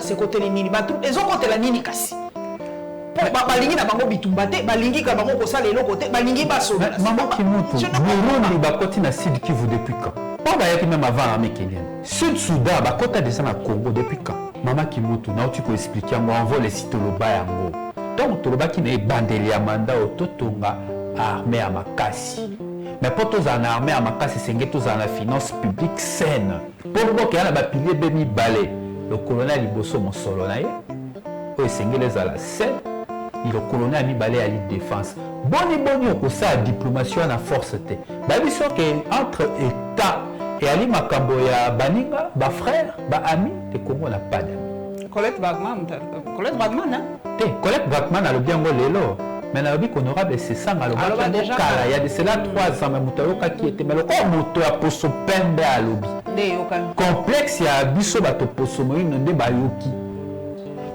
c'est côté les nini batou les autres côté la nini kasi balingi na bango bitumba te balingi ka bango ko sala eloko te balingi baso maman Kimutu Burundi bakoti na Sud Kivu depuis quand on va y même avant armée kenyenne Sud Soudan bakota déjà na Congo depuis quand maman Kimutu na tu peux expliquer moi envoie les sites loba yango donc toloba ki na bandeli ya mandat ototonga armée à makasi mais pour tous en armée à makasi c'est tous en la finance publique saine pour moi qu'il y a ba pilier bemi balé le colonel Liboso Mosolo na ye o sengele à la scène le colonel a mis balé à l'île défense boni au ça diplomatie na force te ba biso que entre état et ali makambo ya baninga ba frère ba ami te Congo na pas d'amis Colette Bagman hein Colette Bagman a le bien lelo mais na bi honorable c'est ça ngalo ba déjà il y a de cela 3 ans mais mutayoka qui était mais le moto a poso pembe à lobby complexe ya biso bato poso moyino nde bayoki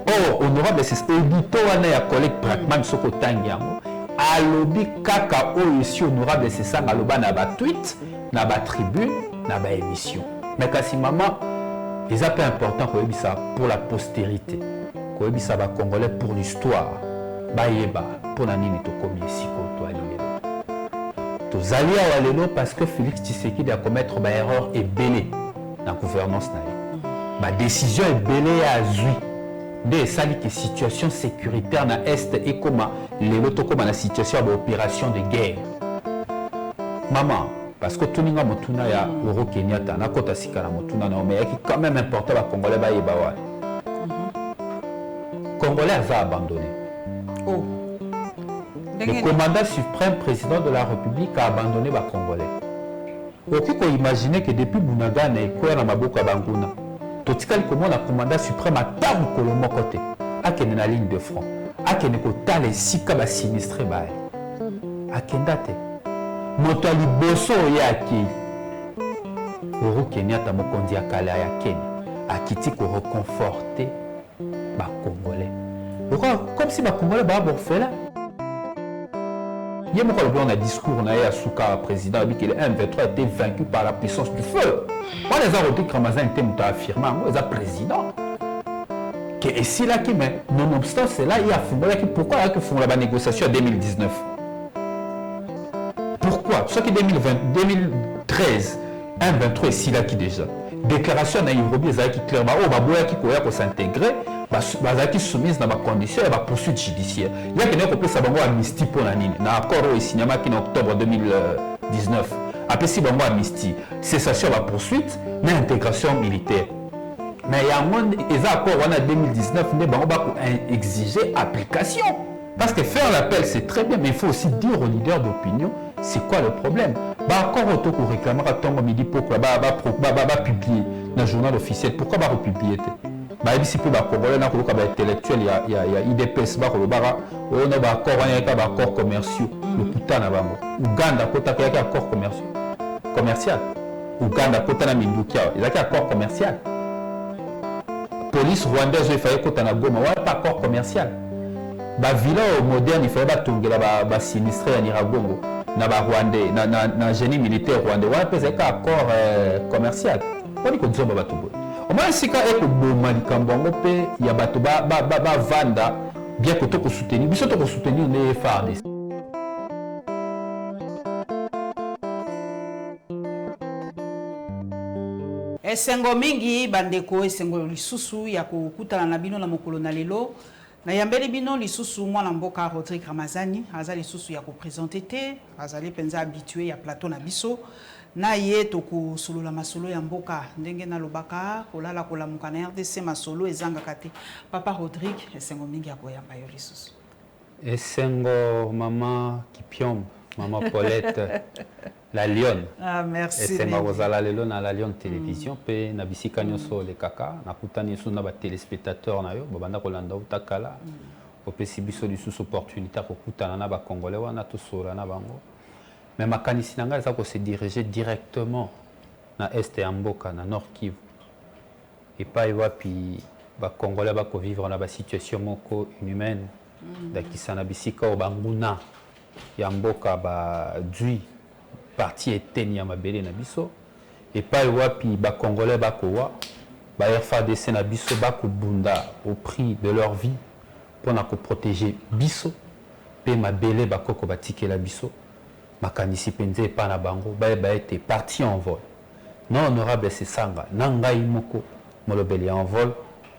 oh honorable c'est édito wana ya collègue Bagman soko tangi yango alobi kaka oyo ici honorable c'est ça ngalo ba na ba tweet na ba tribune na ba émission mais kasi maman les appels importants pour la postérité ça va congolais pour l'histoire bayeba pour la nini to komi siko to alelo to zalia walelo parce que Félix Tshisekedi a commettre ba erreur et belé dans gouvernance na ba décision est belé à zui de sali que situation sécuritaire na est et comment lelo to comme la situation d'opération de guerre maman parce que tout ninga motuna ya Uhuru Kenyatta na kota sika na motuna na mais qui quand même important ba congolais bayeba wa Congolais a abandonné. Oh. Le commandant suprême président de la République a abandonné les Congolais. Aucun peut imaginer que depuis Bunagana et Kwera Maboka Banguna, tout ce comment le commandant suprême a tant que le côté, a qu'une la ligne de front, a qu'une côté les sika ba sinistré ba, a qu'une date. Motali bosso ya ki. Uhuru Kenyatta mokondi akala ya Kenya, a kiti ko reconforter ba Congolais. Comme si les Congolais étaient orphelins. Il y a un discours à Souka, président, que le M23 était vaincu par la puissance du feu. Moi, les Arabes Ramazan étaient affirmés, ils sont président. Et si là, nonobstant cela, il y a pourquoi il y a la négociation en 2019? Pourquoi? Ce qui est 2013, M23 est si là qui déjà. Déclaration à Nairobi, qui clairement, qui peut s'intégrer. Bazaki soumise dans ma condition et ma poursuite judiciaire. Il y a quelqu'un qui peut savoir amnistie pour la nini. Dans l'accord au signé en octobre 2019. Après si bango amnistie, cessation de la poursuite, mais intégration militaire. Mais il y a un monde, les accords en 2019, mais bango va exiger application. Parce que faire l'appel c'est très bien, mais il faut aussi dire aux leaders d'opinion c'est quoi le problème. Bah encore autant qu'on réclame à ton midi pour que publier dans le journal officiel. Pourquoi va republier? Bah ici peu ba congolais na ko ka ba intellectuel il y a IDPS ba ko bara on a ba accord on a accord commerciaux le putain na bango Uganda kota ka accord commercial Uganda kota na mindukia il y a accord commercial police rwandaise il fallait kota na Goma wa pas accord commercial ba villa moderne il fallait ba tongela ba sinistré ya Niragongo na ba rwandais na génie militaire rwandais wa pesa accord commercial on dit ko nzomba ba tubo au moins si quand est bon likambango pe ya bato ba vanda bien que to soutenir biso to soutenir les FARDC esengo mingi bandeko esengo lisusu ya kokutana na bino na mokolo na lelo na yambeli bino lisusu mwana mboka Rodrigue Ramazani aza lisusu ya ko présenter te azali penza habitué ya plateau na biso na ye toko solo la masolo ya mboka ndenge na lobaka kolala kolamuka na RDC masolo ezanga kate papa Rodrigue esengo mingi ya koyamba yo lisusu esengo mama Kipiom mama Paulette la Lyon ah merci esengo kozala lelo na la Lyon télévision pe na bisika nyonso le kaka na kutani so na ba téléspectateurs na yo babanda kolanda utakala opesi biso lisusu opportunité ko kutana na ba congolais wana to sola na bango. Mais ma canisinanga ça se diriger directement na est et mboka na nord Kivu et pas y va puis ba congolais ba ko vivre na ba situation moko inhumaine dakisana bisika o banguna ya mboka ba dui partie eteni ya mabele na biso et pas y va puis ba congolais ba ko wa ba FARDC na biso ba ko bunda au prix de leur vie pour na ko protéger biso pe mabele ba koko batikela biso makanisi penze pa na bango ba été parti en vol. Non honorable Sesanga nanga imoko molobeli en vol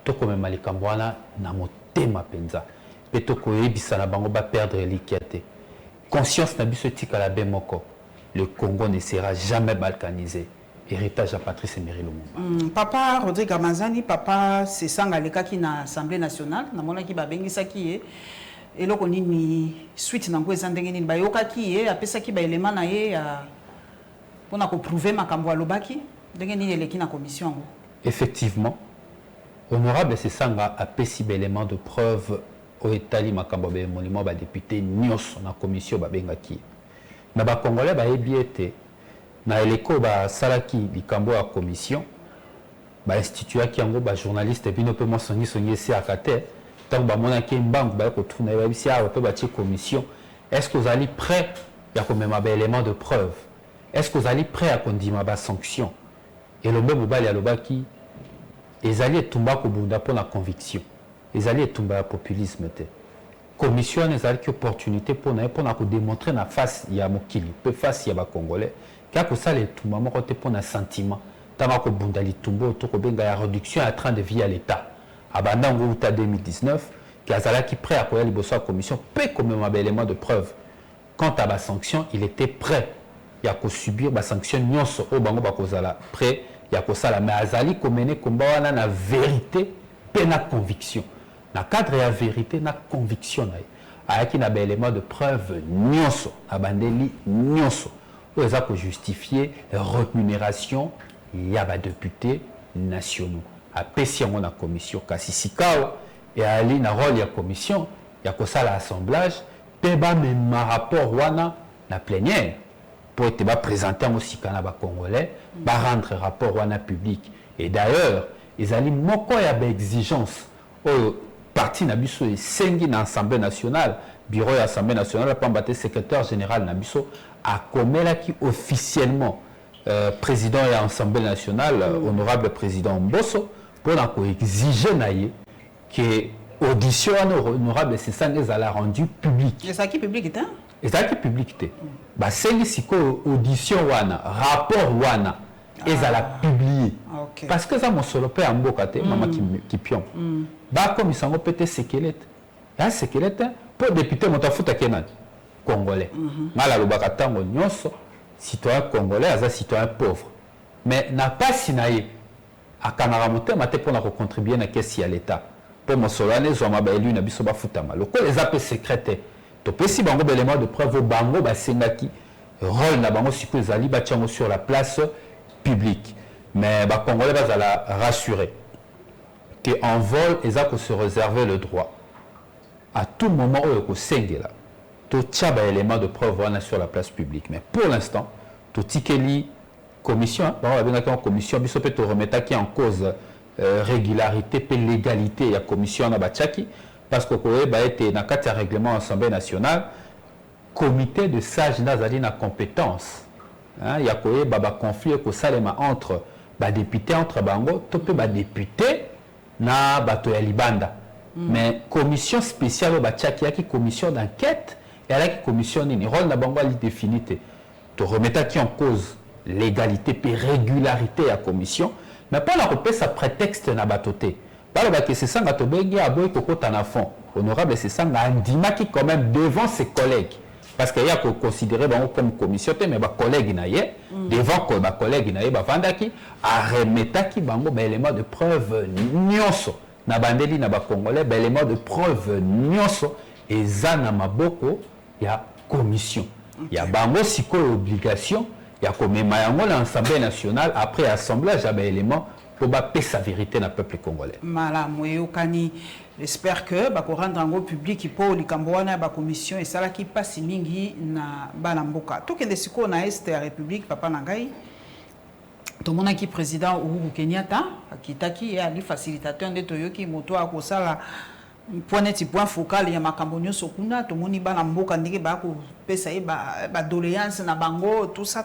to comme malikambo wana na motema penza pe to ko ebisa na bango ba perdre likiate. Conscience na biso tika la bemoko. Le Congo ne sera jamais balkanisé. Héritage à Patrice Emery Lumumba. Papa Rodrigue Ramazani, papa Sesanga leka ki na Assemblée nationale, na mona ki ba bengisa ki e eloko nini suite na ngo ezandenge nini ba yoka ki e apesa ki ba élément na ye ya pona ko prouver makambo alobaki ndenge nini eleki na commission ngo. Effectivement, honorable Sesanga a pesi ba élément de preuve au etali makambo ba monument ba député nyos na commission ba bengaki. Na ba congolais ba ebiete na eleko ba salaki likambo ya commission ba institut ki yango ba journaliste bino pe monsongi songi esi akate tant ba mona ki mbangu ba ko tuna ba bisi a pe ba ti commission. Est-ce que vous allez prêt ya ko mema ba élément de preuve? Est-ce que vous allez prêt à kondima ba sanction? Et le même mobile ya lobaki ezali etumba ko bunda pour la conviction. Ezali etumba ya populisme te. Commission ezali ki opportunité pour na démontrer na face ya mokili pe face ya ba congolais kako ça les tout maman côté pour un sentiment tant que bundali tumbo to ko benga ya réduction à train de vie à l'état abandon au 2019 qui azala qui prêt à quoi liboso commission peut comme un élément de preuve quant à la sanction il était prêt ya ko subir ba sanction nyonso o bango ba kozala prêt ya ko sala mais azali ko mener combat wana na vérité pe na conviction na cadre ya vérité na conviction na ayaki na ba élément de preuve nyonso abandeli nyonso où ils ont justifié la rémunération il y a des députés nationaux à Pession la commission Kassisikao et à Ali na rôle la commission il y a que ça l'assemblage peba même rapport wana la plénière pour être présenté aussi Canada congolais ba rendre rapport wana public et d'ailleurs ils allaient moko ya ba exigence au parti na biso et sengi na assemblée nationale bureau de l'Assemblée nationale pour battre secrétaire général na biso a commémoré qui officiellement président et Assemblée nationale honorable président Mbosso pour exiger naïe que audition honorable c'est ça les a rendu public. Et ça qui public était? Et ça qui public était. Bah c'est ici que audition wana rapport wana et ça l'a publié. Okay. Parce que ça mon solo père Mbokate maman qui pion. Bah comme ils sont peut-être squelette. Un squelette pour député montafuta kenan. Congolais. Mala lobaka tango nyonso citoyen congolais aza citoyen pauvre. Mais n'a pas sinaye à Canara motema te pour contribuer na caisse à l'état. Pour mon solane zoma ba élu na biso ba futama. Le ko les appels secrétaires. To pesi bango élément de preuve bango ba sengaki rôle na bango siko zali ba tiango sur la place publique. Mais ba congolais ba la rassurer que en vol ils a que se réserver le droit à tout moment où ko sengela tout tchaba élément de preuve sur la place publique. Mais pour l'instant, tout tikeli commission, on va bien commission, biso peut remettre qui en cause régularité et légalité de la commission na bachaki parce que quoi ba été dans quatre règlement Assemblée nationale comité de sages nazali na compétence. Il y a quoi ba conflit ko salema entre ba député entre bango to pe ba député na bato ya libanda. Mais commission spéciale bachaki qui commission d'enquête et la commission ni rôle na bango ali définité to remettre qui en cause légalité et régularité à commission mais pas la repère sa prétexte na batoté pas le que c'est ça ngato bengi aboy kokota na fond honorable c'est ça ngandima qui quand même devant ses collègues parce qu'il y a que considérer bango comme commission mais ba collègue na ye devant que ba collègue na ye ba vandaki a remettre qui bango ba élément de preuve nyonso na bandeli na ba congolais ba élément de preuve nyonso et zana maboko il y a commission. Il y a bango siko obligation, il y a comme mayango l'Assemblée nationale après assemblage à élément pour baper sa vérité dans le peuple congolais. Malam kani j'espère que ba ko rendre en public pour likambwana ba commission et ça là qui passe mingi na balamboka. To kende siko na est la République papa nangai. To mona ki président Uhuru Kenyatta akitaki ali facilitateur de toyoki moto akosala point net point focal ya makambo nyonso kuna tomoni bana mboka ndenge bako pesa ye ba doléance na bango tout ça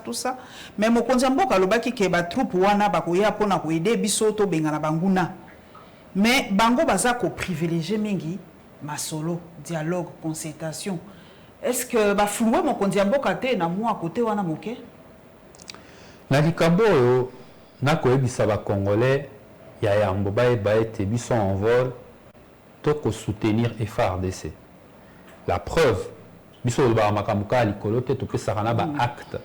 mais mokonzi mboka lobaki ke ba troupe wana bakoya pona ko aider biso to benga na banguna mais bango baza ko privilégier mingi masolo dialogue concertation est-ce que ba flouer mokonzi mboka te na moi à côté wana moke na likambo yo na ko ebisa ba congolais ya yambo ba ete biso en vol pour soutenir FARDC. La preuve, acte.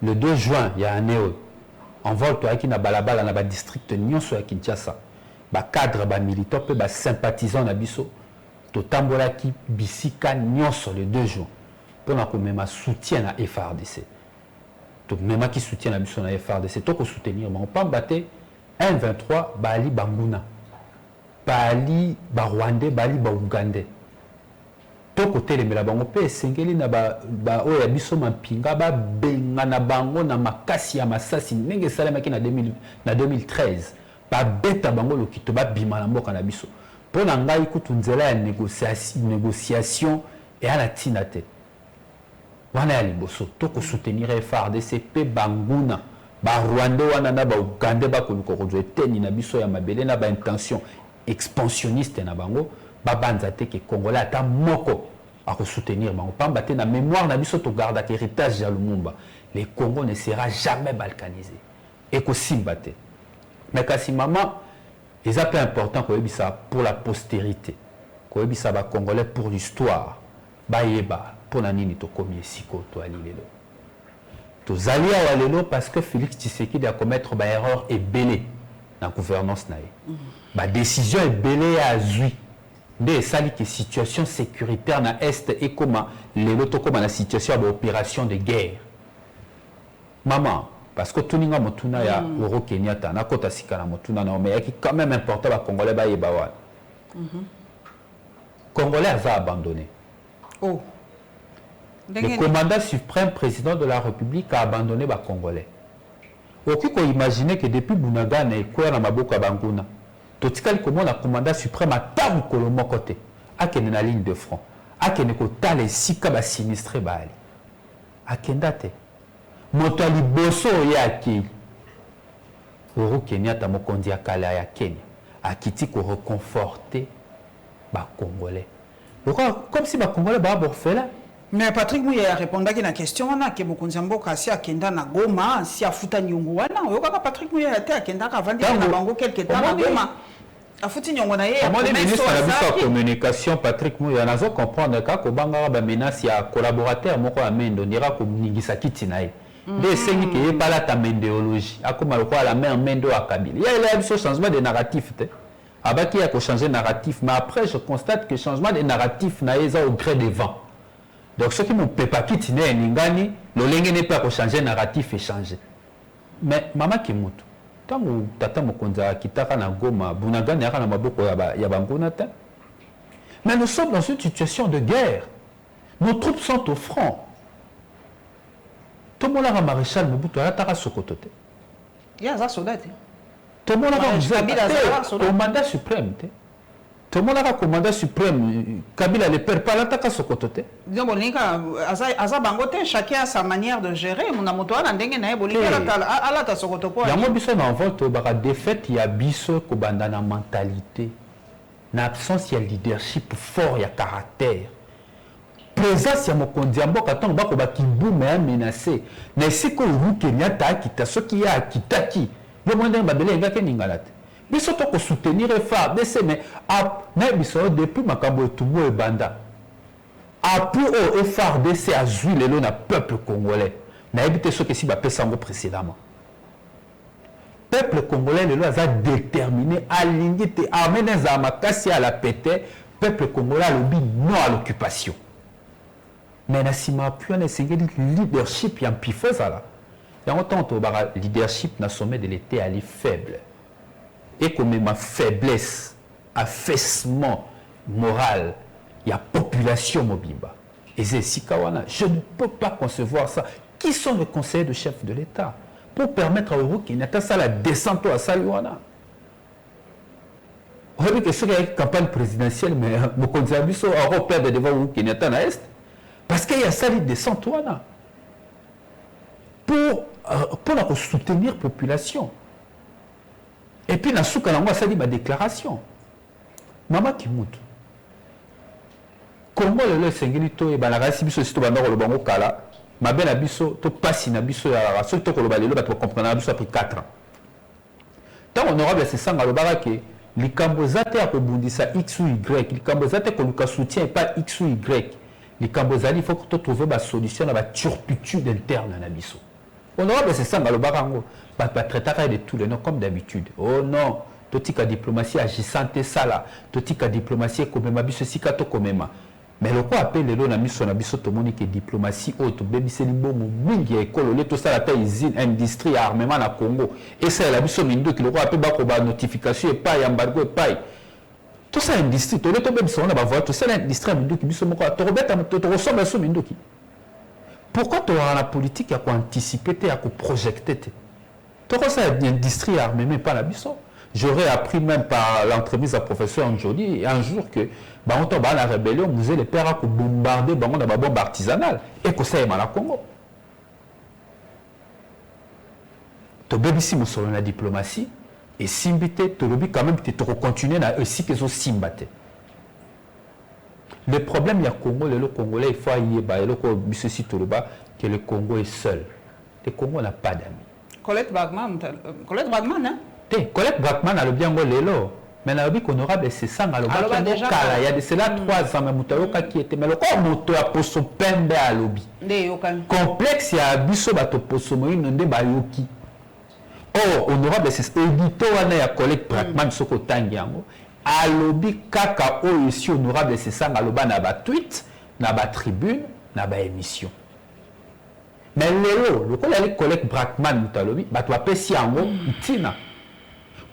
Le 2 juin, il y a un néo. En vol, qui na balabala na ba district nyonso ya Kinshasa. Ba cadre ba militant pe ba sympathisant na biso. To tambola ki bisika nyonso le 2 juin. Pour na ko mema soutien na FARDC. To mema ki soutien na biso na FARDC to ko soutenir ma pambate 123 bali banguna. Bali ba Rwandais bali ba Ougandais to côté les mela bango pe sengeli na ba oya biso mampinga ba benga na bango na makasi ya masasi ndenge salama ki na 2013 ba beta bango lokito ba bima na mboka na biso pona ngai kutu nzela ya négociation et à la tinate wana ya liboso to ko soutenir FARDC pe banguna ba Rwandais wana na ba Ougandais ba ko kozwe teni na biso ya mabele na ba intention expansionniste na bango babanza te ke congolais ata moko à soutenir bango pamba te na mémoire na biso to garde héritage ya Lumumba le Congo ne sera jamais balkanisé et ko simba te mais kasi maman les peu important ko yebisa pour la postérité ko yebisa ba congolais pour l'histoire ba yeba pour na nini to komi esiko to ali lelo to zali ya lelo parce que Félix Tshisekedi a commettre ba erreur et belé la gouvernance nae ba décision est belée à zui de sali que situation sécuritaire na est et comment les loto comme la situation d'opération de guerre maman parce que tout ninga motuna ya Uhuru Kenyatta na kota sikana motuna na mais qui quand même important ba congolais ba yeba wa congolais va abandonné oh le commandant suprême président de la République a abandonné ba congolais. Oki ko imaginer que depuis Bunagana et quoi na maboka banguna totikali comment la commandant suprême a tabu kolomo côté akene na ligne de front akene ko tale sika ba sinistré bali akendate moto ali boso ya ki Uhuru Kenyatta mokonzi akala ya Kenya akiti ko reconforter ba congolais comme si ba congolais ba borfela. Mais Patrick Mouya répondait à la question wana ke mokonzi mboka si akenda na Goma si afuta nyongo wana oyoka Patrick Mouya ate akenda ka vandi na bango quelque temps na Goma afuti nyongo na ye le ministre de la communication Patrick Mouya nazo comprendre ka ko banga ba menace ya collaborateur moko ya mendo ndira ko ningisa kiti na ye de sengi ke ye pala ta mendéologie akoma lo kwa la main mendo akabili il y a eu changement de narratif te abaki ya ko changer narratif mais après je constate que changement de narratif na yeza au gré des vents. Donc, ceux qui m'ont pas quitté, Ningani, le lingue n'est pas pour changer narratif et changer. Mais maman qui mout, tant que tata mokonza kitaka na Goma, Bunagana na maboko ya bangonata. Mais nous sommes dans une situation de guerre. Nos troupes sont au front. Tout le monde a maréchal Mobutu à la Sokotote. Il y a un soldat. Tout le monde a au mandat suprême. Tout le monde a commandé suprême. Kabila ne perd pas l'attaque à ce côté. Chacun a sa manière de gérer. Mon amour, on a dengue na eboli ala ta sokoto po. Ya mo biso na vote ba défaite ya biso ko banda na mentalité. Na absence ya leadership fort ya caractère. Présence ya mokonzi mboka tant ba ko ba kibu mais menacé. Na siko Uhuru Kenyatta kita soki ya kitaki. Le monde ba belé ngake ningalate. Biso to ko soutenir FARDC mais na biso depuis makambo etubo e banda appui au FARDC a joué le na peuple congolais na ebité ce que si ba pesa ngo précédemment peuple congolais le a déterminé à l'unité amener za makasi à la pété peuple congolais a lobby non à l'occupation mais na sima appui on essayé leadership ya mpifoza là ya autant to ba leadership na sommet de l'été ali faible et comme ma faiblesse, affaissement moral, il y a population mobimba. Et c'est Sikawana, je ne peux pas concevoir ça. Qui sont les conseillers de chef de l'État pour permettre à Uhuru Kenyatta ça la descente à Saliwana? On a vu que c'est une campagne présidentielle, mais beaucoup amis auront perdre devant vous Kenyatta à l'Est. Parce qu'il y a ça, il descend toi là. Pour soutenir la population. Et puis, dans ce cas-là, ça dit ma déclaration. Maman qui monte. Congo le sengilito et balarasi biso sito banda ko bango kala mabe na biso to pasi na biso ya la so to ko balelo ba to comprendre biso après 4 ans. Tant honorable c'est ça ngalobaka ke likambo zate ya ko bundisa x ou y likambo zate ko luka soutien pas x ou y likambo zali il faut que to trouver ba solution na ba turpitude interne na biso. Honorable c'est ça ngalobaka ngo ba traiter de tous les noms comme d'habitude. Oh non, totika diplomatie agissante ça là, totika diplomatie comme ma biso sika to comme mais le quoi appelle le na miso na biso to moni que diplomatie auto bebisi libomo mingi ya ekolo le to sala ta usine industrie armement na Congo et ça la biso mindo ki le quoi appelle ba ko ba notification et pas embargo et pas tout ça industrie to le to bebisi on ba voir tout ça l'industrie mindo ki biso moko to robeta to ressemble so mindo ki pourquoi tu as la politique à quoi anticiper à quoi projeter to ça industrie armement pas la biso. J'aurais appris même par l'entremise à professeur aujourd'hui un jour que on tombe la rébellion, vous avez les pères à bombarder dans la bombe artisanale et que ça est mal à Congo. Tu as ici la diplomatie et simbité, tu as quand même que tu continues à aussi que simbate. Le problème il y a Congo, le Congolais il faut y que le Congo est seul. Le Congo n'a pas d'amis. Colette Bagman, hein? Colette Brackman a le bien lelo mais na obi honorable c'est ça ngalo ba déjà il y a de cela 3 ans mais mutayoka qui était mais le corps moto ya poso pembe à lobby complexe ya biso bato poso moino nde bayoki oh honorable c'est édito wana ya Colette Brackman soko tangi yango a lobby kaka o ici honorable c'est ça ngalo ba na ba tweet na ba tribune na ba émission mais lelo le quoi les Colette Brackman mutalobi bato apesi yango itina.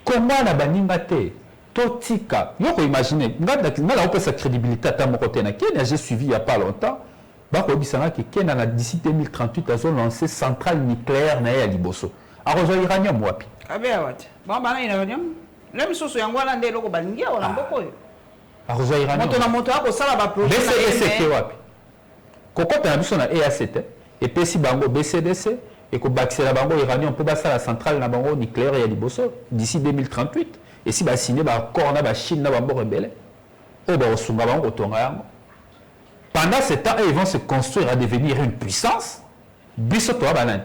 Comment la baninga te totika yoko imaginer ngala on peut sa crédibilité à mon côté na Kenya j'ai suivi il y a pas longtemps ba ko bisanga que Kenya na d'ici 2038 a lancé centrale nucléaire na ya liboso a rejoindre uranium wapi abe awati ba bana uranium le misoso yango ala ndelo ko balingia wala mboko yo a rejoindre uranium moto ako sala ba projet BCDC wapi kokota na biso na EACT et pesi bango BCDC et que baxela bango uranium pour basa la centrale na bango nucléaire ya liboso d'ici 2038 et si ba signé ba accord na ba Chine na bango rebelle o ba osunga bango tonga yango pendant ce temps ils vont se construire à devenir une puissance biso to banane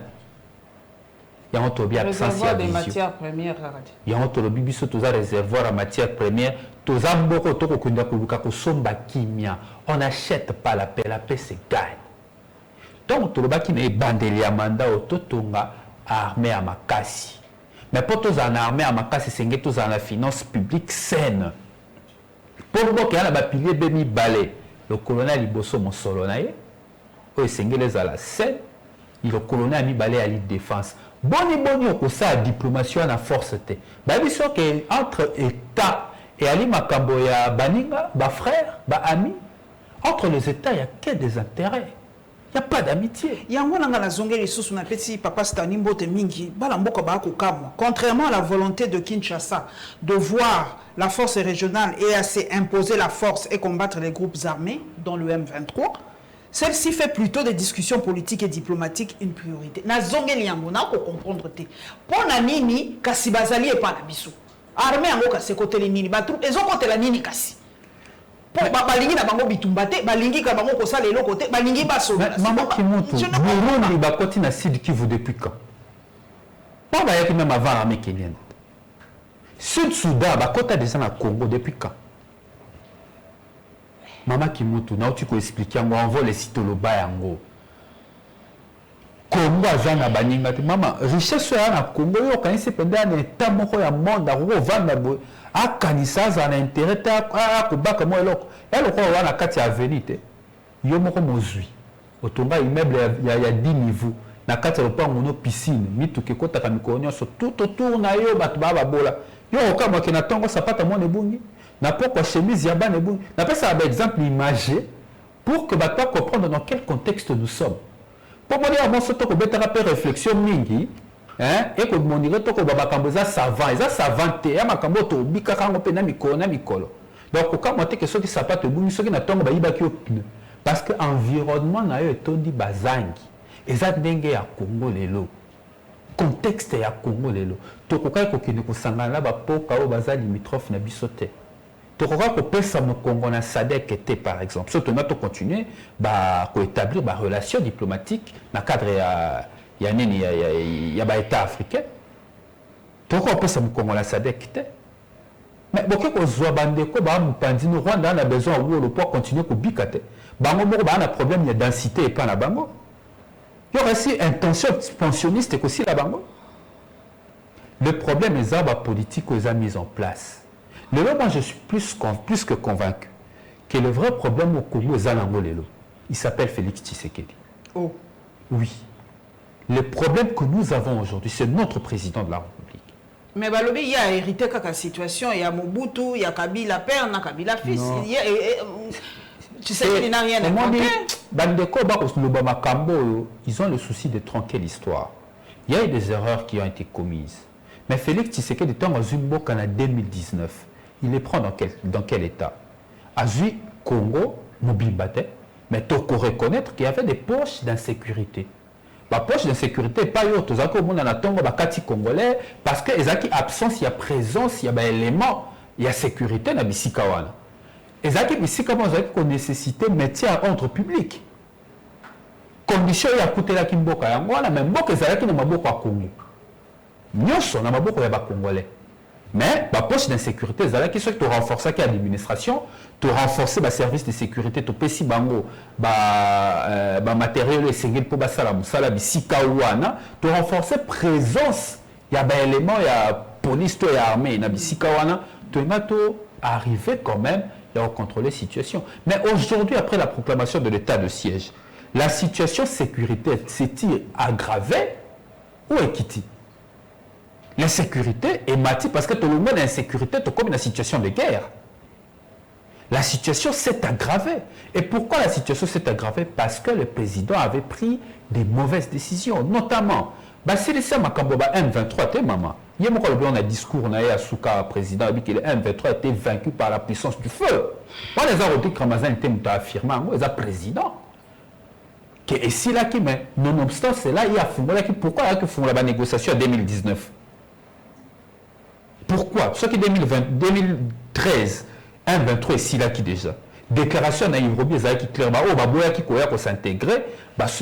ya on to bi absence ya des matières premières ya on to lo biso to za réservoir à matières premières to za mboko to ko kunda ko luka ko somba kimia on n'achète pas la paix se gagne. Donc, tout le monde qui est bandé à mandat au totonga armée à Makassi. Mais pour tous en armée à Makassi, c'est que tous en la finance publique saine. Pour le moment, il y a un pilier Bemi Balé, le colonel Iboso Monsolonaye, où c'est les à la scène, le colonel a mis Balé à l'île défense. Boni, au ça, la diplomatie à la force. Bah, bien sûr qu'entre États et Ali Makamboya, Baninga, frère, amis, entre les États, il n'y a que des intérêts. Il n'y a pas d'amitié. Il y a un zongé sous na petit papa Stanimbo Temingi, balamboka bako kamwa. Contrairement à la volonté de Kinshasa de voir la force régionale EAC imposer la force et combattre les groupes armés, dont le M23, celle-ci fait plutôt des discussions politiques et diplomatiques une priorité. Na zongé liango na ko comprendre te. Pour na nini kasi bazali e pa na biso. Armée yango kasi côté les nini, ba troupe ezo côté la nini kasi. Balingi na bango bitumbate balingi ka bango ko sala eloko te balingi baso maman qui monte Burundi bakoti na Sud Kivu depuis quand pas ba yaki même avant l'armée kenyenne Sud Soudan bakota déjà na Congo depuis quand maman qui monte na tu ko expliquer ngo envoie les sitoloba yango Congo azana baninga te maman richesse ya na Congo yo kanisi pendant un état moko ya monde ko vanda bo akanisa za na intérêt à kubaka mo eloko eloko wana kati ya avenue yo moko mozwi otonga immeuble ya 10 niveaux na kati ya lopango no piscine mituke kotaka mikolo nyonso tout autour na yo bato ba bola yo okamwa ke na tongo sapata mo nebungi na poko chemise ya ba nebungi na pesa ba exemple imagé pour que bato comprendre dans quel contexte nous sommes pour moi à mon soto ko betaka pe réflexion mingi et que mon dire to ko baba kamboza savant eza savante ya makambo to bika kango pe na mikolo donc quand moi te que soki sapato bumi soki na tongo ba yibaki opine parce que environnement na yo etondi bazangi eza ndenge ya Congo lelo contexte ya Congo lelo to kokai ko kine ko sangana ba poka o baza limitrophe na bisote to kokai ko pesa mo Congo na SADC était par exemple surtout na to continuer ba ko établir ba relation diplomatique na cadre ya nini ya ba état africain to ko pesa mo Congo na SADC était mais boke ko zwa bandeko ba mupandi no Rwanda a besoin où le pour continuer ko bikate bango moko ba na problème ya densité et pas na bango. Il y a aussi intention expansionniste et aussi la bango. Le problème est la politique qu'ils ont mise en place. Moi, je suis plus que convaincu que le vrai problème au Congo est il s'appelle Félix Tshisekedi. Oh. Oui. Le problème que nous avons aujourd'hui, c'est notre président de la République. Mais Balobi, il y a hérité de la situation, il y a Mobutu, il y a Kabila père, il y a Kabila fils. Tu sais qu'il n'a rien inventé. Ils ont le souci de tronquer l'histoire. Il y a eu des erreurs qui ont été commises. Mais Félix Tshisekedi était en Zumbo en 2019. Il les prend dans quel état? Azui Congo, Mobimbate, mais il faut reconnaître qu'il y avait des poches d'insécurité. La poche d'insécurité, pas eu autre chose. On a tongo bakati congolais parce que les absence, il y a présence, il y a des éléments, il y a sécurité dans Bissikawana. Et ça qui qu'on nécessité métier à ordre public. Condition ya coûté la kimboka ya ngwana même boka ezalaki na maboko ya Congo. Nyonso na maboko ya ba congolais. Mais la poche d'insécurité ezalaki soki to renforcer l'administration, to renforcer ba service de sécurité to pesi bango ba matériel essentiel pour basala musala bisika wana, to renforcer présence ya ba élément ya police to ya armée na bisika wana, to ngato arriver quand même à contrôler la situation. Mais aujourd'hui, après la proclamation de l'état de siège, la situation sécuritaire s'est-il aggravée ou est-il? L'insécurité est matée parce que tout le monde est insécurité, tout comme une situation de guerre. La situation s'est aggravée. Et pourquoi la situation s'est aggravée? Parce que le président avait pris des mauvaises décisions, notamment, c'est le M23, maman. Il y a un discours, on a eu à Souka, président, que le M23 était vaincu par la puissance du feu. Moi, les Arodiques Ramazan étaient affirmés, ils ont président. Et si là, mais nonobstant cela, il y a pourquoi il y a fait la négociation en 2019? Pourquoi? Ce qui 2013, M23 est si là qui déjà. Déclaration na Nairobi ezaki clairement oh baboya qui koya ko s'intégrer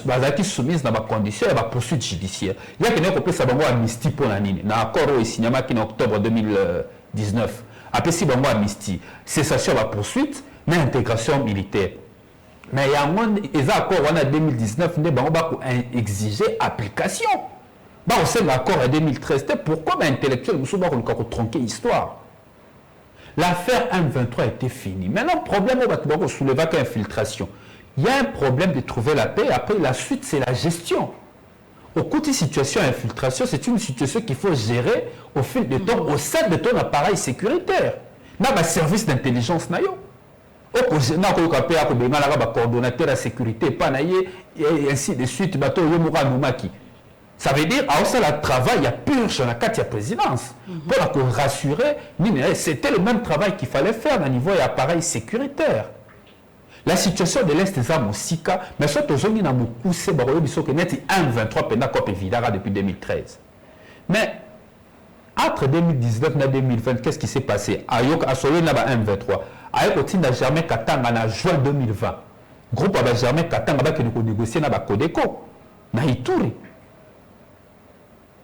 bazaki soumise na ba conditions et ba poursuite judiciaire. Il y a quelqu'un qui peut bango amnistie pour la nini. Na accord au signama qui en octobre 2019. Après si bango amnistie, cessation ba poursuite mais intégration militaire. Mais il y a un accord en 2019 ne bango ba exiger application. Ba au sein de l'accord en 2013, pourquoi ba intellectuel musu ba ko tronquer histoire. L'affaire M23 était finie. Maintenant, le problème, on va soulever infiltration. Il y a un problème de trouver la paix. Après, la suite, c'est la gestion. Au côté situation infiltration, c'est une situation qu'il faut gérer au fil du temps au sein de ton appareil sécuritaire. Dans le service d'intelligence, coordonnateur de sécurité, et ainsi de suite, ça veut dire que le travail, il y a purge dans la présidence. Pour rassurer, c'était le même travail qu'il fallait faire au niveau de l'appareil sécuritaire. La situation de l'Est des armes aussi, mais surtout, je suis poussé par le M23 depuis 2013. Mais entre 2019 et 2020, qu'est-ce qui s'est passé? Ayok a sauvé M23. Ayok n'a jamais Katanga en juin 2020. Le groupe n'a jamais Katanga qui nous négocier avec Codeco. Na Ituri.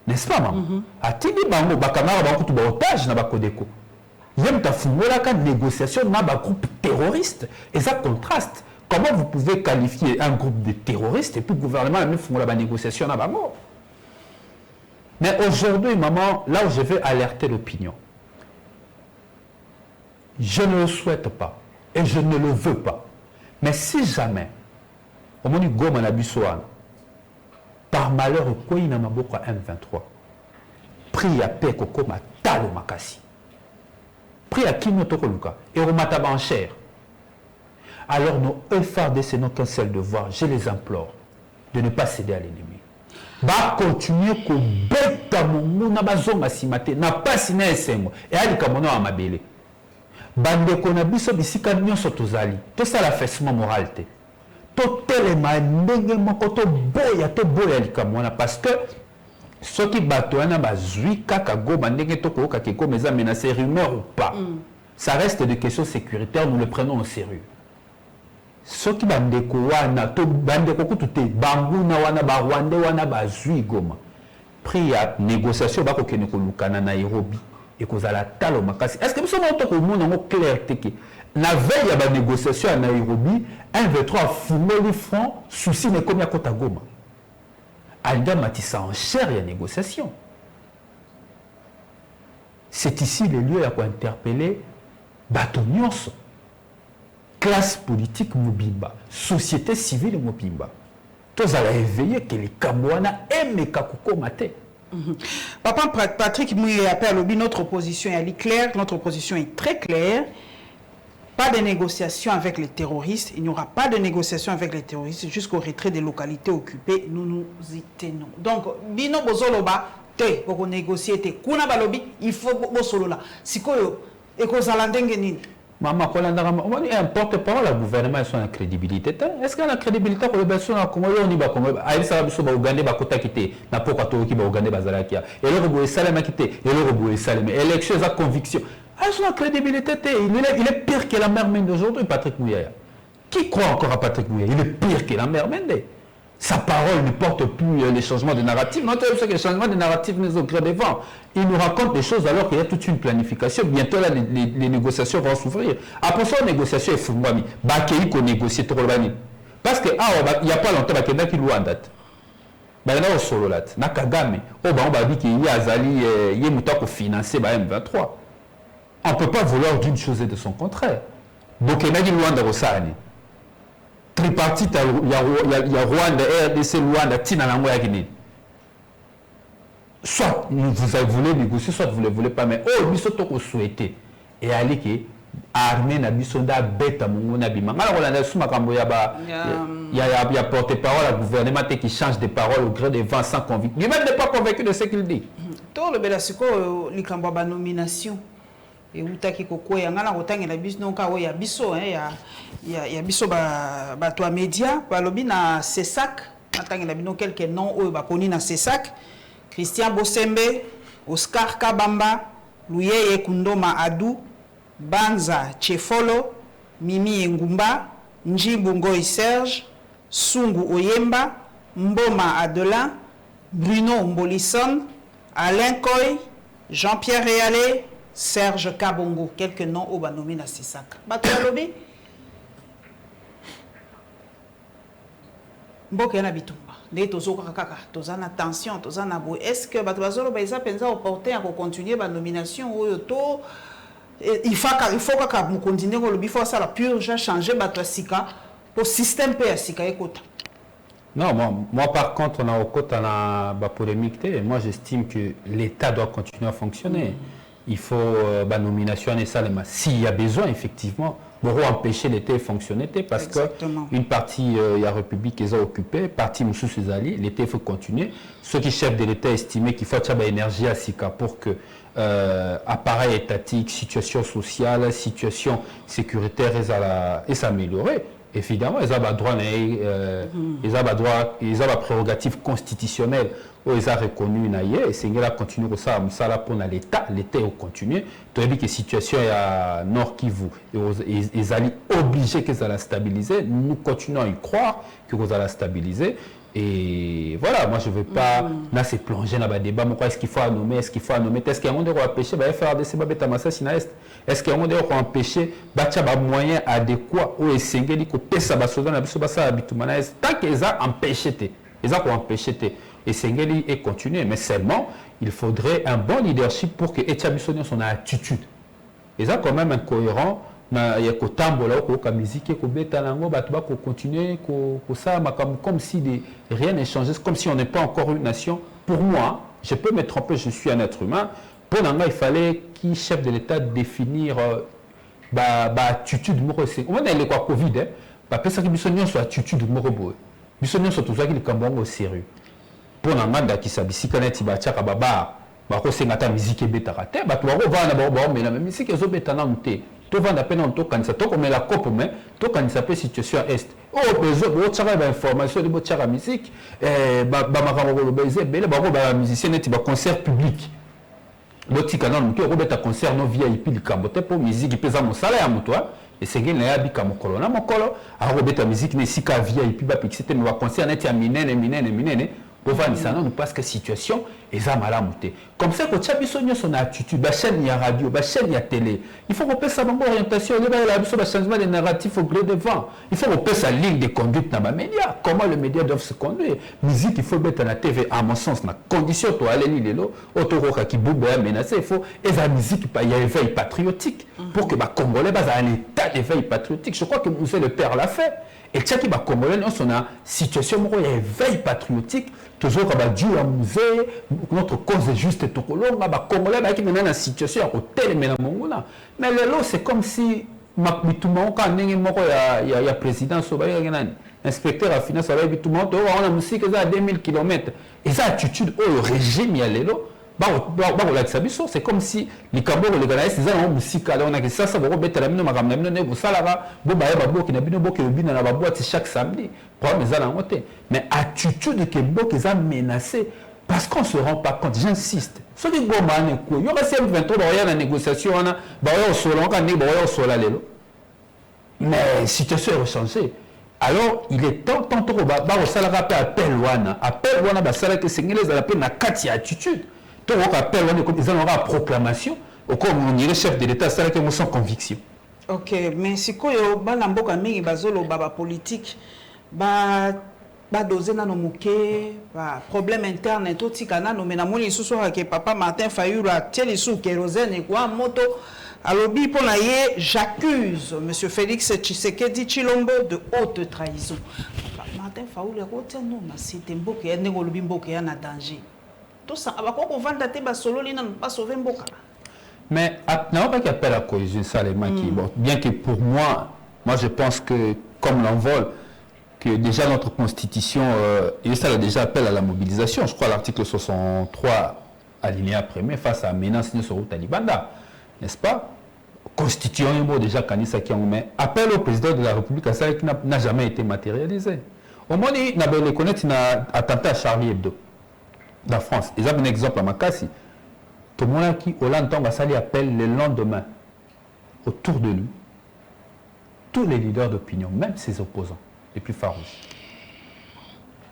N'est-ce pas, maman? Atini bango bakamara bango tout otage na bakodeko. Yem ta fungola ka négociation na ba groupe terroriste et ça contraste. Comment vous pouvez qualifier un groupe de terroristes et puis le gouvernement même fungola ba négociation na bango? Mais aujourd'hui, maman, là où je vais alerter l'opinion, je ne le souhaite pas et je ne le veux pas. Mais si jamais, au moment du Goma na Bissouane, par malheur, quoi il n'a pas beaucoup M23. Pris à paix comme à Talo Makasi. Pris à Kinotokoluka et au Matabancher. Alors nos FARDC n'ont qu'un seul devoir, je les implore, de ne pas céder à l'ennemi. va continuer ko beta mongo na bazonga simate na pasi na esengo et ali kamono amabele bande ko na biso bisika nyonso tozali to sala fessement moral te to telema ndenge moko to boya likamona parce que soki bato wana bazui kaka goma ndenge to ko kaka ko meza menacer rumeur ou pas ça reste des questions sécuritaires, nous le prenons au sérieux. Ce qui bande ko wana to bande ko kutute bangu na wana ba Rwanda wana bazui goma pris à négociation ba ko kene ko lukana na Nairobi et ko zala talo makasi est-ce que biso mo to ko mona ngo clair teke la veille ya ba négociation à Nairobi un V3 fumeli front souci ne comme ya kota goma alga matissa en chair ya négociation. C'est ici le lieu à quoi interpeller bato nyonso classe politique mobimba société civile mobimba tozala éveillé que les kamwana emeka kokoma te. Papa Patrick Mouye appelle notre opposition est claire, notre opposition est très claire. Pas de négociation avec les terroristes, il n'y aura pas de négociation avec les terroristes jusqu'au retrait des localités occupées, nous nous y tenons. Donc bino bozoloba te pour négocier te kuna balobi il faut bosolola sikoyo ekozala ndenge nini. Maman, quand on a un porte-parole, le gouvernement a une crédibilité. Est-ce qu'il y a une crédibilité pour les personnes qui ont dit que ça va Ougandais va quitter n'a pas quoi qui va Ougandais bazalakia et le robot est salé quitter et le robot est salé mais élection a conviction a une crédibilité il est pire que la mère Mende d'aujourd'hui Patrick Mouya. Qui croit encore à Patrick Mouya? Il est pire que la mère Mende. Sa parole ne porte plus les changements de narratif. Non, c'est que les changements de narratif nous ont créé des vents. Il nous raconte des choses alors qu'il y a toute une planification. Bientôt, là, les négociations vont s'ouvrir. Après ça, les négociations, il faut qu'on négocie trop loin. Parce que, il n'y a pas longtemps, il y a qui loin date. Il y a un solo là. Il y a Kagame. On va dire qu'il y a Azali, il y a Moutako financé par M23. On ne peut pas vouloir d'une chose et de son contraire. Donc, il y a qui loin de Rossani. Tripartite, il y a Rwanda, RDC, Rwanda, Tina Lango Yagini. Soit vous voulez négocier, soit vous ne le voulez pas, mais oh, nous sommes souhaité. Et aller que armée na bisonda beta mungu na bima. Alors on a suma kambo ya ba il y a porte-parole à gouvernement qui change de parole au gré des vents sans conviction. Lui-même n'est pas convaincu de ce qu'il dit. Tout le belasiko likambo ba nomination. Et utaki koko ya ngana kotangela biso nonka o ya biso ya biso ba to média balobi na CESAC natangela bino quelques noms o ba koni na CESAC Christian Bosembe, Oscar Kabamba, Luyeye Kundoma Adou, Banza Chefolo, Mimi Ngumba, Njimbu Ngoi Serge, Sungu Oyemba, Mboma Adelin, Bruno Mbolisson, Alain Koy, Jean-Pierre Réalé, Serge Kabongo, quelques noms au banomi na CESAC. Bato lobby Mboke na bitumba. Les tozoka kaka, tozana tension, tozana boy. Est-ce que bato bazolo ba isa penza opporter à continuer ba nomination ou to il faut que continuer ko lobby faut ça la purge changer bato sika pour système pe sika ekota. Non, moi par contre on a au côté na ba polémique té. Moi j'estime que l'État doit continuer à fonctionner. Il faut la nomination et ça, s'il y a besoin, effectivement, pour empêcher l'État de fonctionner, parce qu'une partie, il y a la République qui est occupée, partie Moussou Sezali, l'État il faut continuer. Ceux qui chefs de l'État estimaient qu'il faut avoir l'énergie à Sika pour que appareil étatique, situation sociale, situation sécuritaire et s'améliorer. Évidemment, ils ont le droit, ils ont la prérogative constitutionnelle où ils ont reconnu et c'est là continuer ça pour l'État est continuer. Tu as dit que la situation est à Nord Kivu, ils sont obligés qu'ils la stabiliser. Nous continuons à y croire qu'ils la stabiliser. Et voilà, moi je ne veux pas là c'est plonger dans le débat. Est-ce qu'il faut nommer, est-ce qu'il faut nommer, est-ce qu'il y a un monde qui va empêcher FRDC est-ce qu'il y a un monde qui va empêcher un moyen adéquat ou essayer de pesa basoda na biso basa bitumana tant qu'ils ont empêché ils ont empêché et Sengeli et continuer mais seulement il faudrait un bon leadership pour que Etiabisonio son attitude ils ont quand même incohérent na ya kotambola ko ka musique ko beta nango bato ba ko continuer ko ça comme si rien n'est changé comme si on n'est pas encore une nation. Pour moi je peux me tromper, je suis un être humain. Pour Nanga il fallait qui chef de l'État définir attitude moro c'est on a le quoi Covid parce que ça qui bisonio soit attitude moro boy bisonio soit tout ça qui le cambongo sérieux pour n'amanda qui s'abisika net ibachaka baba bako sengata musique ebetaka te bato bako vana bako mais la musique ezobeta na mute to vanda pena to kanisa to comme la cope mais to kanisa pe situation est oh besoin bo tsaka ba information de bo tsaka musique ba makambo lo beze bele bako ba musicien net ba concert public botika na mute ko beta concert no VIP likambo te pour musique pesa mo sala ya mutwa et c'est qu'il y a bika mokolo na mokolo a robeta musique ne sika VIP ba pixete me ba concert net ya minene pour voir nous parce que situation est malamuté comme ça que chabiso son attitude ba chaîne ya radio ba chaîne ya télé il faut qu'on passe sa bonne orientation le ba biso ba changement de narratif au gré de vent il faut qu'on passe sa ligne de conduite dans les médias comment les médias doivent se conduire musique il faut mettre à la TV à mon sens na condition to aller ni lelo otoroka ki buba menacer il faut et la musique pas y a éveil patriotique pour que ba congolais ba un état d'éveil patriotique je crois que monsieur le père l'a fait et tchaki ba congolais on a situation mo ya éveil patriotique toujours comme Dieu a musée notre cause est juste tout kolonga ba congolais ba qui maintenant la situation à hôtel mais na mongona mais le lot c'est comme si makbituma ka ndenge moko ya président so ba nani inspecteur à finance ba bituma to on a musique za 2000 km et ça attitude au régime ya lelo c'est comme si les Cambodges, les Ghanais, ils ont musique on a que ça va remettre la mine magam na mine vous salara bo ba ba bo ki na bino bo ke bino na ba boîte chaque samedi pour mes ala ngote mais attitude que bo qu'ils ont menacé parce qu'on se rend pas compte j'insiste ce qui bon man ko yo ba sem 23 ba ya na négociation na ba yo solo ka ni ba yo solo lelo mais situation est changée alors il est temps tantôt ba salara appel wana ba sala que singele za la pe na kati attitude tout appel ils ont une proclamation au comme on dirait chef de l'État c'est que sans conviction. OK mais si ko yo bana mboka mingi bazolo baba politique ba doser na no muke ba problème interne tout tikana no mena moni susu ke papa Martin Fayulu a tieli sou kérosène kwa moto alobi pona ye j'accuse monsieur Félix Tshisekedi Tshilombo de haute trahison. Martin Fayulu ko teno na cité mboka ya ndeko lobi mboka ya na danger. Tout ça, mais non pas qu'il appelle à cohésion ça les maquis bon bien que pour moi je pense que comme l'envol que déjà notre constitution et ça a déjà appel à la mobilisation je crois l'article 63 alinéa premier face à menace sur route Talibanda n'est-ce pas constitution déjà Kanisa qui mais appel au président de la République à ça qui n'a jamais été matérialisé au moins il n'a pas le connaître n'a attentat à Charlie Hebdo dans France. Ils ont un exemple à Makassi. Tout le monde qui, au lendemain, ça lui appelle le lendemain, autour de lui, tous les leaders d'opinion, même ses opposants, les plus farouches.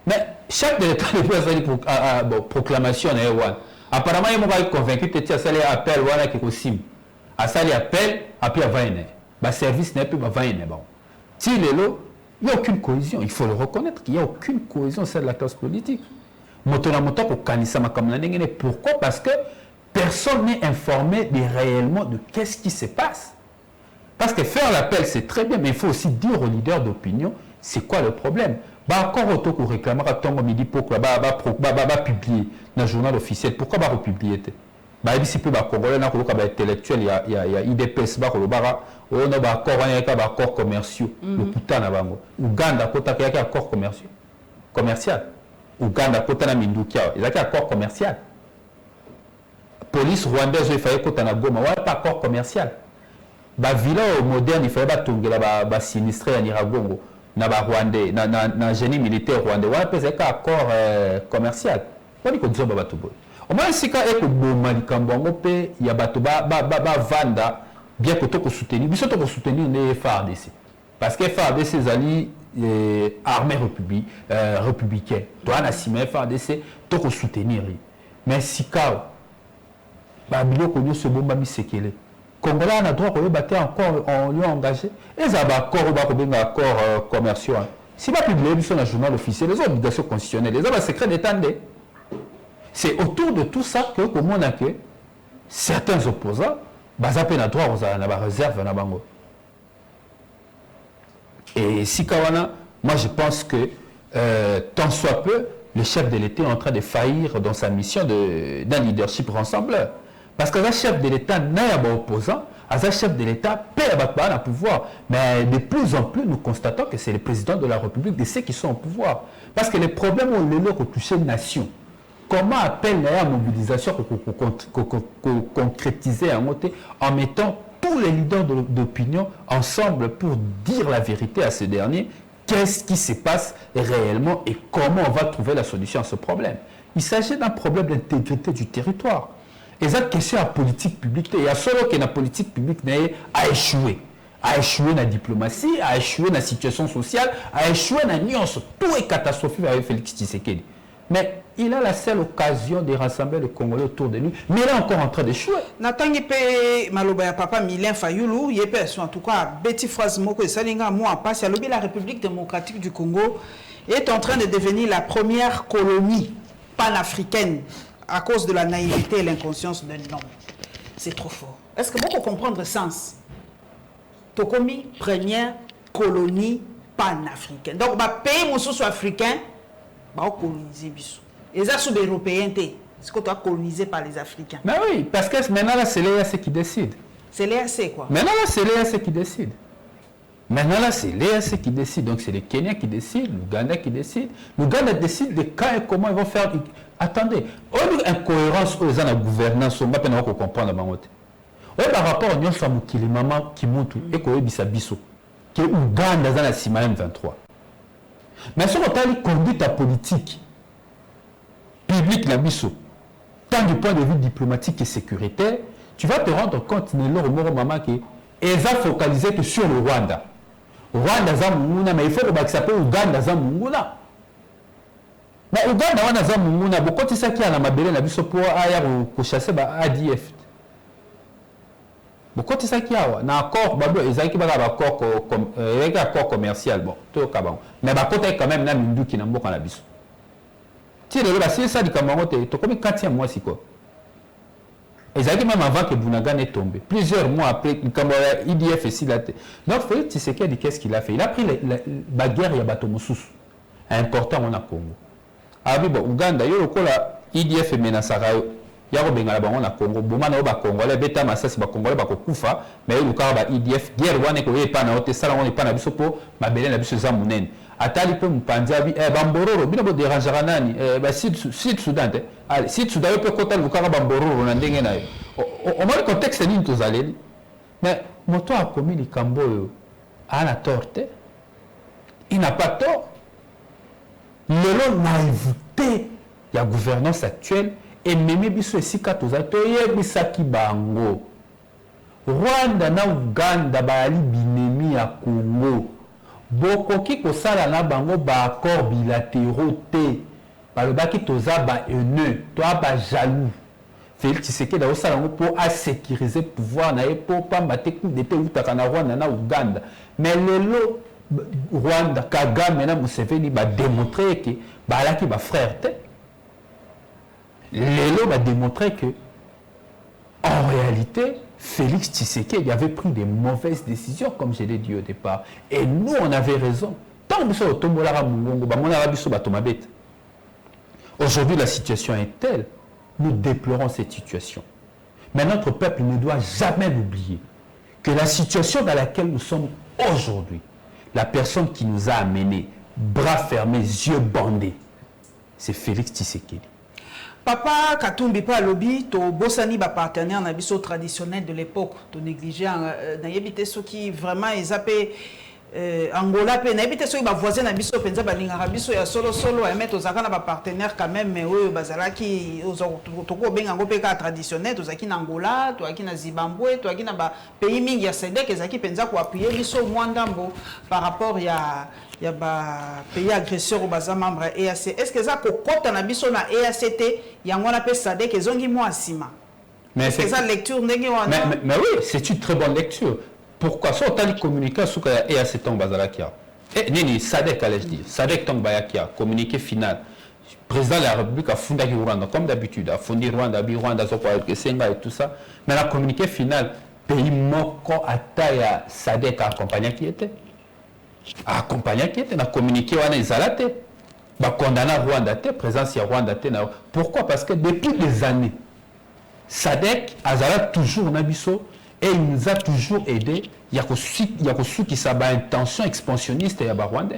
Mais chaque de l'État a fait proclamation. Apparemment, il m'a convaincu que ça lui appelle, voilà qui est aussi. À ça lui appelle, après il va y avoir. Service n'est plus, il va y avoir. Si il est là, il n'y a aucune cohésion. Il faut le reconnaître qu'il n'y a aucune cohésion sur la classe politique. Pourquoi? Parce que personne n'est informé réellement de qu'est-ce qui se passe. Parce que faire l'appel, c'est très bien, mais il faut aussi dire aux leaders d'opinion, c'est quoi le problème. Encore autant qu'on réclame, midi pour publier dans le journal officiel. Pourquoi va republier? Si peu Congolais intellectuel, il y a IDPS, on a accords commerciaux. Le putain Uganda, il y a accords commercial. Ouganda, Kotana Mindukia, il y a un accord commercial. Police rwandaise, il fallait Kotana Goma, il n'y a pas accord commercial. La villa moderne, il fallait pas sinistrer à Niragongo, na génie militaire rwandais, il y a un accord commercial. On dit que nous avons tout. Au moins, si il y a un Kambongo, il y a un Vanda, bien que tu soutenir, mais surtout soutenir les FARDC. Parce que FARDC, c'est alliés. Armée républicaine. Toi, on a si même FARDC, tu peux soutenir. Mais si quand Babilo connaît ce bon babi séquelé, Congolais a droit de battre encore en lieu engagé. Et ça va encore un accord commercial. Si pas publié sur le journal officiel, les obligations constitutionnelles, les hommes secrets d'État. C'est autour de tout ça que comme on a que certains opposants, bazapé na droit à la réserve na bango. Et si Kawana, moi je pense que tant soit peu, le chef de l'État est en train de faillir dans sa mission d'un leadership rassembleur. Parce que le chef de l'État n'est pas opposant, le chef de l'État perd le pouvoir. Mais de plus en plus, nous constatons que c'est le président de la République de ceux qui sont au pouvoir. Parce que les problèmes ont touché une nation. comment appelle la mobilisation concrétiser en mettant tous les leaders d'opinion ensemble pour dire la vérité à ces derniers, qu'est-ce qui se passe réellement et comment on va trouver la solution à ce problème. Il s'agit d'un problème d'intégrité du territoire. Et cette question à politique publique, il y a seulement que la politique publique a échoué. A échoué dans la diplomatie, a échoué dans la situation sociale, a échoué dans la nuance. Tout est catastrophique avec Félix Tshisekedi. Mais il a la seule occasion de rassembler les Congolais autour de lui. Mais il est encore en train d'échouer. Nathan Yepe Maloba papa Milen Fayoulou, Yepe en tout cas Betty Phrase Moko et Salinga moi passe à la République démocratique du Congo est en train de devenir la première colonie panafricaine à cause de la naïveté et l'inconscience d'un homme. C'est trop fort. Est-ce que vous pouvez comprendre le sens? Tokomi, première colonie panafricaine. Donc, le pays africain va coloniser. Et ça, c'est les Européens. C'est que tu as colonisé par les Africains. Mais oui, parce que maintenant, c'est l'EAC qui décide. C'est l'EAC, quoi. Maintenant, c'est l'EAC qui décide. Maintenant, là, c'est l'EAC qui décide. Donc, c'est les Kenyans qui décident, l'Ouganda qui décide. L'Ouganda décide de quand et comment ils vont faire. Attendez, on a une incohérence aux gens de gouvernance, on va pas comprendre la mamote. Par rapport à Nyonso Mukili Mama qui monte et qu'on est biso, qui est Ouganda dans la CIMA M23. Mais si on a une conduite politique publique la biso, tant du point de vue diplomatique et sécuritaire, tu vas te rendre compte que le maman qui est focalisé que sur le Rwanda. Rwanda Zamunguna, mais il faut que ça s'appelle Ouganda Zamunguna. Mais Ouganda Zamunguna, beaucoup de ça qui a la mabelle la biso pour chasser ADF. Beaucoup de ça qui a un accord, un accord commercial, bon, tout cas bon. Mais il quand même un mindu qui n'a pas la biso. Si c'est ça du Cameroun, tu as combien 4e mois si quoi. Et ça même avant que Bounagan est tombé. Plusieurs mois après, le Cameroun, IDF est si là. Donc, Félix Tshisekedi, qu'est-ce qu'il a fait? Il a pris la guerre, il y a Batomoussous, important on a Congo. Ah oui, bon, Ouganda, il y a IDF est menacé. Il y a un Congo, Boumana ba Congolais, Beta Massas ba Congolais ba Kokufa, mais il y a IDF, guerre wane ko ye pana ote sala wane pana biso po mabele na biso za munene. Atali pe mpanza bi bambororo bino bo dérangera nani ba Sud Soudan te. Allez, Sud Soudan pe kota lukaka bambororo na ndenge na yo. Au moins le contexte ni tozaleli. Mais moto a commis les cambo a la torte. Il n'a pas tort. Le naïveté la gouvernance actuelle et même biso esika tozato yebisaki bango Rwanda na Uganda bali binemi ya Congo bokoki kosala na bango ba accord bilatéraux te balobaki toza ba haineux toi ba jaloux Félix Tshisekedi osala ngo pour sécuriser pouvoir na ye pour pamba te coup d'épée utaka na Rwanda na Uganda mais lelo Rwanda Kagame na Museveni ba démontrer que balaki ba frère te. Lélo va démontrer que, en réalité, Félix Tshisekedi avait pris des mauvaises décisions, comme je l'ai dit au départ. Et nous, on avait raison. Aujourd'hui, la situation est telle, nous déplorons cette situation. Mais notre peuple ne doit jamais l'oublier que la situation dans laquelle nous sommes aujourd'hui, la personne qui nous a amenés, bras fermés, yeux bandés, c'est Félix Tshisekedi. Papa Katumbi pa lobby to bosani ba partenaire na biso traditionnel de l'époque to négliger na yebité ceux qui vraiment ils appellent Angola pe na yebité ceux ba voisin na biso penza ba linga biso ya solo ya mettre aux akana ba partenaire quand même mais oyo bazalaki to ko benga ngo pe ka traditionnel to zaki na Angola to aki na Zimbabwe to aki na ba pays mingi ya SADC ezaki penza ko appuyer biso mwandambo par rapport ya ba pays agresseur au baza membre EAC. Est-ce que ça kokota na biso na EACT yangona pe SADC ezongi mo asima? Mais c'est ça lecture ndenge wana. Mais oui, c'est une très bonne lecture. Pourquoi ça on t'a communiqué sur que EAC tong bazalakia? Eh nini SADC allais dire. SADC tong bayakia communiqué final. Président de la République a fondé Rwanda comme d'habitude, a fondé Rwanda, Rwanda Senga et tout ça. Mais la communiqué final pays moko ataya SADC accompagné qui était. Accompagné qui était, on a communiqué, on a exalté. On a condamné Rwanda, présence à Rwanda. Pourquoi? Parce que depuis des années, SADC a toujours Nabiso et il nous a toujours aidé. Il y a ceux qui ont une intention expansionniste et Rwanda.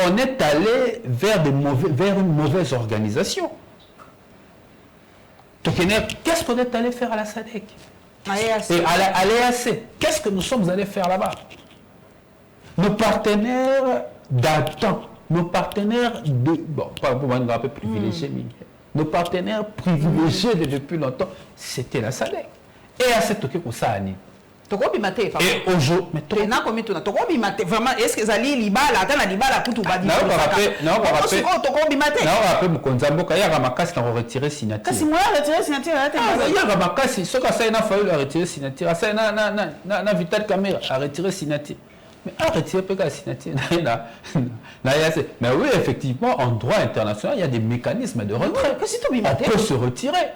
On est allé vers une mauvaise organisation. Qu'est-ce qu'on est allé faire à la SADC? Et à l'EAC, qu'est-ce que nous sommes allés faire là-bas? Nos partenaires d'antan, nos partenaires de... Bon, pas pour un peu privilégiés, nos partenaires privilégiés depuis longtemps, c'était la SADC. Et à cette occasion, ça a né. Et aujourd'hui, vraiment, est-ce que Zali Libala, attends la Libala, pour tout badi? Non, il y a Ramakasi qui a retiré signature. Kasi moi retiré signature, il y a Ramakasi, ce qu'il a fallu retirer signature. Ça na Vital Caméra a retiré signature. Mais a retiré la signature. Mais oui, effectivement, en droit international, il y a des mécanismes de retrait. On peut se retirer.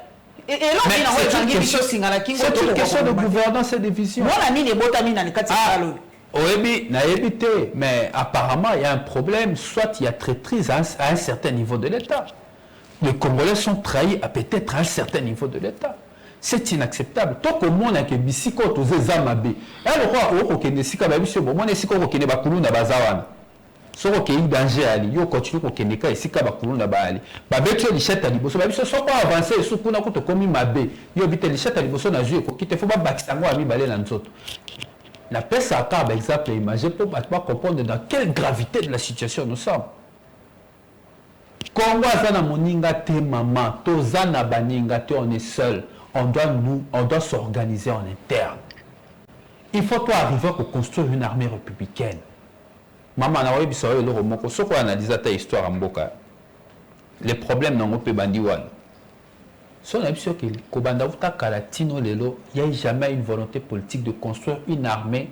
Et là, c'est une question de gouvernance et de vision. Mais apparemment, il y a un problème. Soit il y a traîtrise à un certain niveau de l'État. Les Congolais sont trahis à peut-être à un certain niveau de l'État. C'est inacceptable. Tant que monde a que bisiko to zamabe. Alors quoi, au Kenya, si quand même monsieur, moi si qu'on Kenya bakulu na bazawana. Soko ke danger ali, yo continue ko Kenya ka si ka bakulu na ba ali. Ba betio licheta liboso, ba biso soko avancer sous kuna ko to komi mabe. Yo bite licheta liboso na jouer ko kite faut ba bakisango ami balé na nzoto. La paix ça par exemple imagé pour pas comprendre dans quelle gravité de la situation nous sommes. Congo azana moninga te maman, tozana baninga te on est seul. On doit s'organiser en interne. Il faut toi arriver à construire une armée républicaine. Maman, na webi sawe le romoko soko analyser ta histoire en Mboka. Les problèmes n'ont pas bandiwan. Son absurde que Kobanda Vuta Kalatino lelo, il n'y a jamais une volonté politique de construire une armée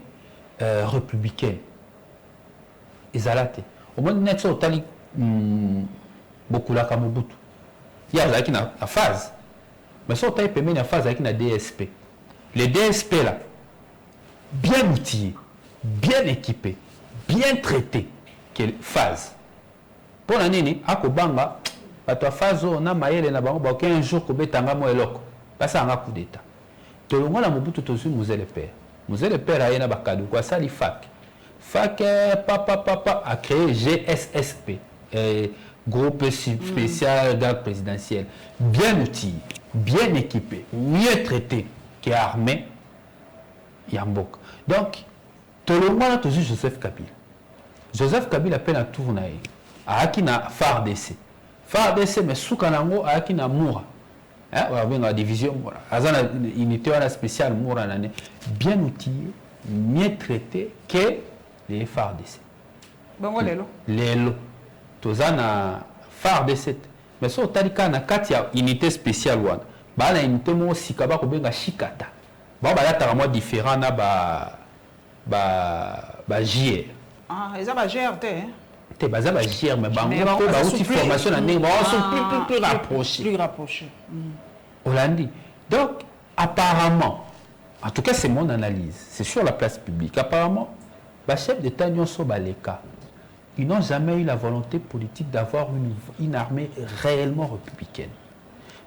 républicaine. Ezalate. Au moins net so tali beaucoup la Kamobutu. Il y a là qui na phase. Mais ça, on a une phase avec une DSP. Les DSP là, bien outillés, bien équipés, bien traités, quelle phase. Pour l'année, à Kobanga, à ta phase, on a maillé na bango, bah un jour Kobé tanga mo eloko, pas ça un coup d'état. Tout le monde a mobutu tozu Mouzel le père. Mouzel le père a yena bakadou quoi ça li fac. Fac papa a créé GSSP, groupe spécial d'arc présidentiel, bien outillé. Bien équipé, mieux traité qu'armé, Yambok. Donc, tout le monde a toujours Joseph Kabila. Joseph Kabila a peine à tourner. A Akina FARDC. FARDC, mais sous Kanango, a Akina Moura. On a la division Moura. Azana unité spéciale Moura. Bien outillé, mieux traité que les FARDC. Bon, Lélo. Tozana FARDC. Mais si on a dit qu'il y a une unité spéciale, il y a une unité qui est chikata. Il y a un différent de JR. Ah, ils ont un GRT. Il y a un GR, mais il y a une formation plus rapprochée. Plus rapprochée. Hollandi. Donc, apparemment, en tout cas, c'est mon analyse, c'est sur la place publique. Apparemment, le chef d'État Nyonso Baleka, ils n'ont jamais eu la volonté politique d'avoir une armée réellement républicaine.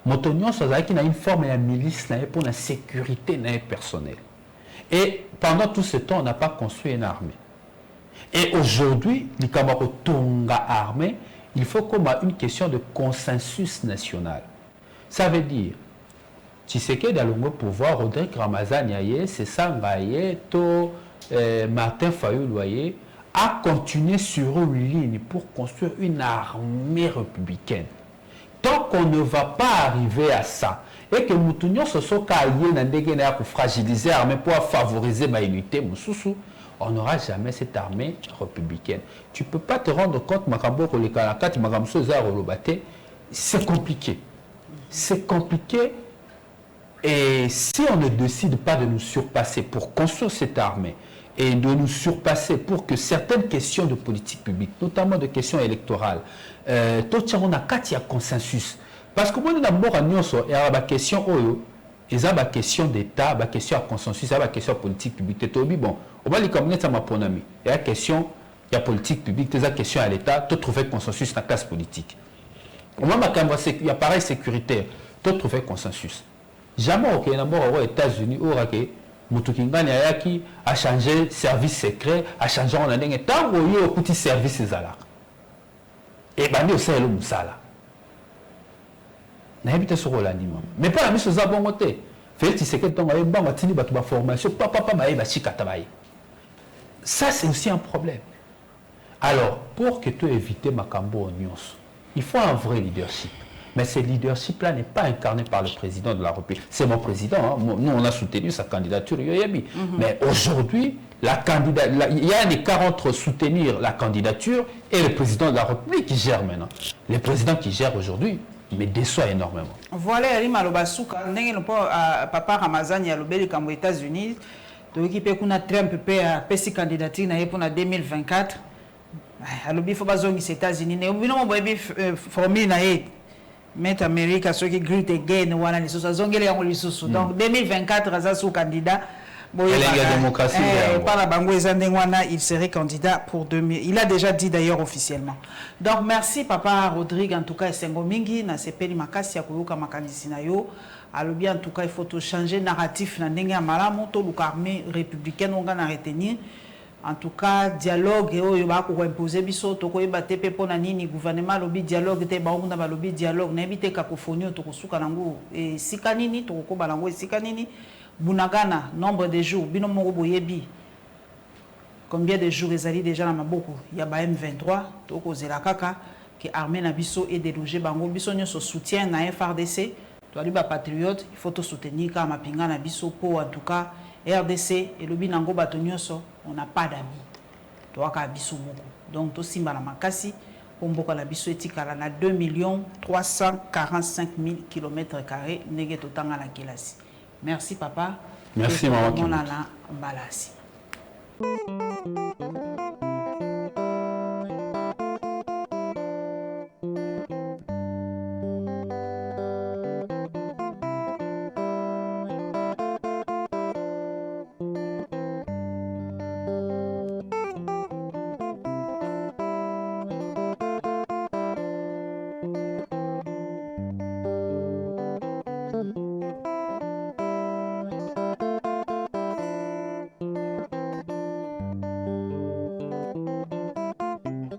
Motonyon Sozaki a une forme de milice pour la sécurité personnelle. Et pendant tout ce temps, on n'a pas construit une armée. Et aujourd'hui, les Kamaro Tonga armée, il faut qu'on ait une question de consensus national. Ça veut dire, Tshisekedi a le pouvoir, Rodrigue Ramazani, c'est ça, Martin Fayulu, à continuer sur une ligne pour construire une armée républicaine. Tant qu'on ne va pas arriver à ça, et que nous tenions ce pour fragiliser l'armée, pour favoriser ma unité, on n'aura jamais cette armée républicaine. Tu ne peux pas te rendre compte, c'est compliqué. C'est compliqué. Et si on ne décide pas de nous surpasser pour construire cette armée, et de nous surpasser pour que certaines questions de politique publique, notamment de questions électorales, on a un consensus. Parce que moi, nous avons une question il y a une question d'État, une question de consensus, il y a une question de politique publique. Bon, on va dire comme ça, ma il y a une question de politique publique, il y a une question à l'État, tu trouves consensus dans la classe politique. Il y a pareil sécuritaire, tu trouves consensus. Jamais au aux États-Unis, Moutoukingan Yaki a changé service secret, a changé en année. Tant qu'il y a un petit service, et bien, c'est le Moussala. n'habite sur l'anime. Mais pas la mise aux abongotés. Félix Tshisekedi donc avec bon matini ba formation papa maé ba chikatabaye. Ça c'est aussi un problème. Alors pour que tu évites makambo onions, il faut un vrai leadership. Mais ce leadership-là n'est pas incarné par le président de la République. C'est mon président. Hein. Nous, on a soutenu sa candidature. Mais aujourd'hui, il y a un écart entre soutenir la candidature et le président de la République qui gère maintenant. Le président qui gère aujourd'hui me déçoit énormément. Voilà, Rima Lobasuka, papa Ramazani a lobé aux États-Unis. Donc, il peut Trump peut sa candidature pour 2024. Alors, il faut pas aux États-Unis. Il faut pas former Met America, ceux qui greet again, donc 2024, candidat. Il serait candidat pour 2000. Il a déjà dit d'ailleurs officiellement. Donc merci Papa Rodrigue, en tout cas, Sengomingi, na sepeli makasi ya kuyuka makanisi na yo. Alors bien en tout cas, il faut changer narratif na ndenge ya malamu to l'armée républicaine on va retenir. En tout cas, dialogue et oyo ba ko imposer biso to ko yeba tepe pona nini gouvernement lobi dialogue te ba ngunda ba lobi dialogue na ebite cacophonie to ko suka nango e sika nini to ko balango e sika nini bunagana nombre de jours bino moko boyebi combien de jours ezali déjà na maboko ya ba M23 to ko zela kaka que armée na biso et déloger bango biso nyoso soutien na FRDC to ali ba patriote il faut to soutenir ka mapinga na biso pour en tout cas RDC et le binango batonyoso on n'a pas d'amis toaka biso moko donc to simba na makasi pomboka na biso etikala na 2 345 000 km² ndenge totanga na kelasi. Merci papa. Merci maman. On a la balasi.